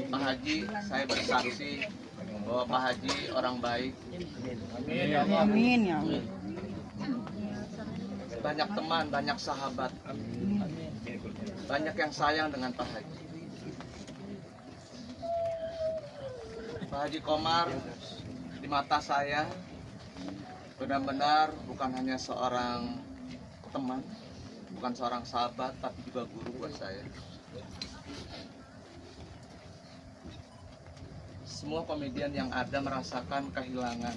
Pak Haji, saya bersaksi bahwa Pak Haji orang baik. Amin ya Allah. Banyak teman, banyak sahabat, banyak yang sayang dengan Pak Haji. Pak Haji Komar di mata saya benar-benar bukan hanya seorang teman, bukan seorang sahabat, tapi juga guru buat saya. Semua komedian yang ada merasakan kehilangan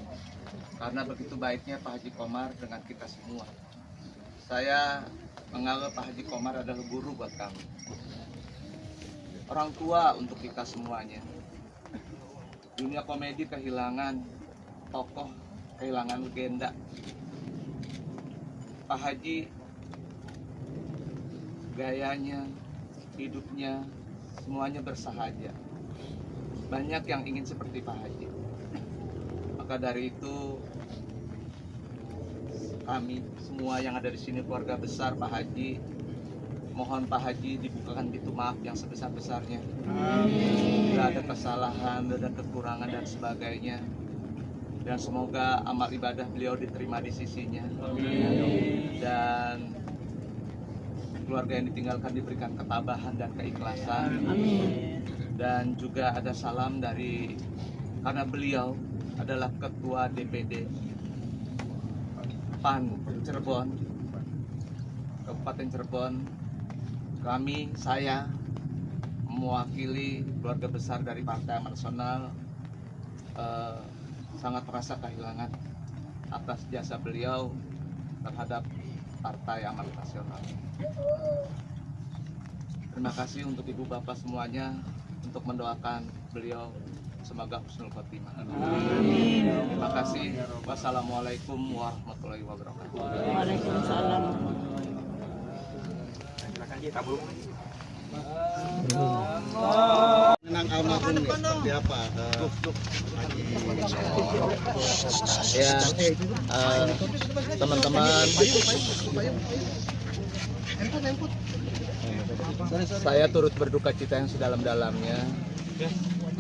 karena begitu baiknya Pak Haji Komar dengan kita semua. Saya menganggap Pak Haji Komar adalah guru buat kami, orang tua untuk kita semuanya. Dunia komedi kehilangan tokoh, kehilangan legenda. Pak Haji, gayanya, hidupnya, semuanya bersahaja. Banyak yang ingin seperti Pak Haji. Maka dari itu kami semua yang ada di sini, keluarga besar Pak Haji, mohon Pak Haji dibukakan pintu maaf yang sebesar-besarnya. Tidak ada kesalahan, tidak ada kekurangan dan sebagainya. Dan semoga amal ibadah beliau diterima di sisinya. Dan keluarga yang ditinggalkan diberikan ketabahan dan keikhlasan. Dan juga ada salam dari, karena beliau adalah ketua DPD PAN Cirebon, Kabupaten Cirebon. Saya mewakili keluarga besar dari Partai Amanat Nasional, sangat merasa kehilangan atas jasa beliau terhadap Partai Amanat Nasional. Terima kasih untuk ibu bapak semuanya untuk mendoakan beliau, semoga husnul khotimah. Amin. Terima kasih. Wassalamualaikum warahmatullahi wabarakatuh. Waalaikumsalam. Menang almarhum seperti apa? Ya, teman-teman, saya turut berduka cita yang sedalam-dalamnya.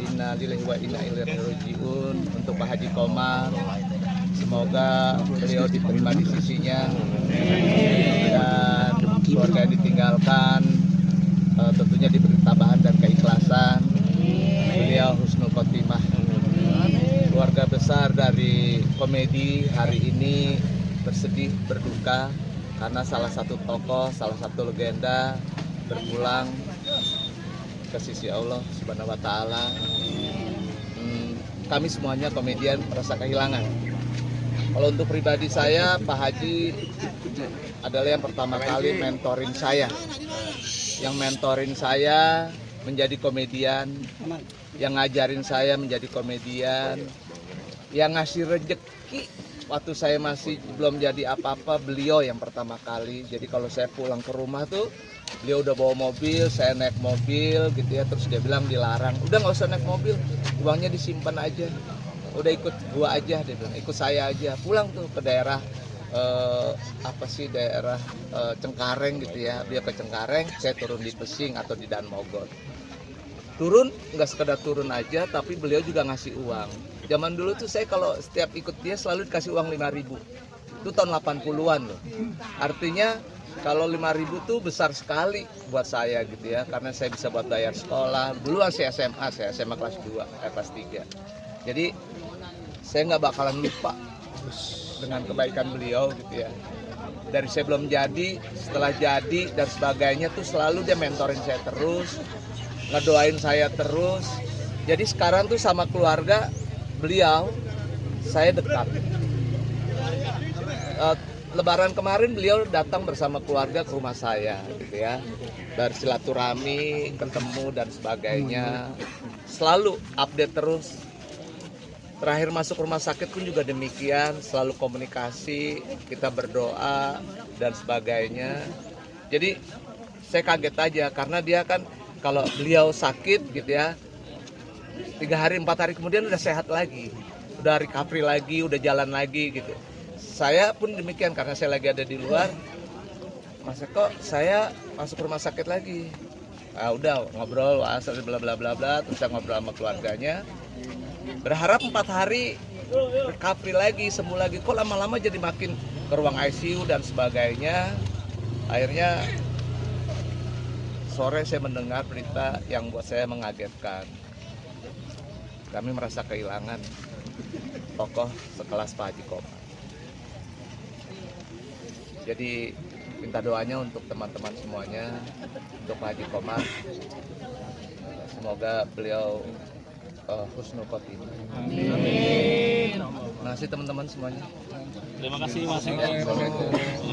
Inna lillahi wa inna ilaihi raji'un untuk Pak Haji Komar. Semoga beliau diterima di sisinya dan keluarga yang ditinggalkan tentunya diberi ketabahan dan keikhlasan. Beliau husnul khotimah. Keluarga besar dari komedi hari ini bersedih, berduka karena salah satu tokoh, salah satu legenda berpulang ke sisi Allah Subhanahu wa Ta'ala. Kami semuanya komedian merasa kehilangan. Kalau untuk pribadi saya, Pak Haji adalah yang pertama kali mentorin saya. Yang mentorin saya menjadi komedian, yang ngajarin saya menjadi komedian, yang ngasih rejeki waktu saya masih belum jadi apa-apa, beliau yang pertama kali. Jadi kalau saya pulang ke rumah tuh, beliau udah bawa mobil, saya naik mobil gitu ya. Terus dia bilang dilarang, udah nggak usah naik mobil, uangnya disimpan aja, udah ikut gua aja, dia bilang, ikut saya aja. Pulang tuh ke daerah daerah Cengkareng gitu ya. Dia ke Cengkareng, saya turun di Pesing atau di Dan Mogot. Turun nggak sekedar turun aja, tapi beliau juga ngasih uang. Zaman dulu tuh saya kalau setiap ikut dia selalu dikasih uang 5.000. Itu tahun 80-an loh. Artinya kalau 5.000 tuh besar sekali buat saya gitu ya, karena saya bisa buat bayar sekolah. Dulu saya SMA kelas 2, kelas 3. Jadi saya nggak bakalan lupa dengan kebaikan beliau gitu ya. Dari saya belum jadi, setelah jadi dan sebagainya tuh selalu dia mentorin saya terus, ngedoain saya terus. Jadi sekarang tuh sama keluarga beliau saya dekat. Lebaran kemarin beliau datang bersama keluarga ke rumah saya gitu ya, bersilaturahmi, ketemu dan sebagainya, selalu update terus. Terakhir masuk rumah sakit pun juga demikian, selalu komunikasi, kita berdoa dan sebagainya. Jadi saya kaget aja karena dia kan kalau beliau sakit gitu ya, 3 hari 4 hari kemudian udah sehat lagi, udah recovery lagi, udah jalan lagi gitu. Saya pun demikian karena saya lagi ada di luar. Mas Eko, saya masuk rumah sakit lagi. Udah ngobrol, asal bla bla bla bla, terus saya ngobrol sama keluarganya. Berharap 4 hari recovery lagi, sembuh lagi. Kok lama-lama jadi makin ke ruang ICU dan sebagainya. Akhirnya sore saya mendengar berita yang buat saya mengagetkan. Kami merasa kehilangan tokoh sekelas Pak Haji Komar. Jadi minta doanya untuk teman-teman semuanya, untuk Pak Haji Komar. Semoga beliau husnul khotimah. Amin. Terima kasih teman-teman semuanya. Terima kasih Mas Eko. Ya, Assalamualaikum.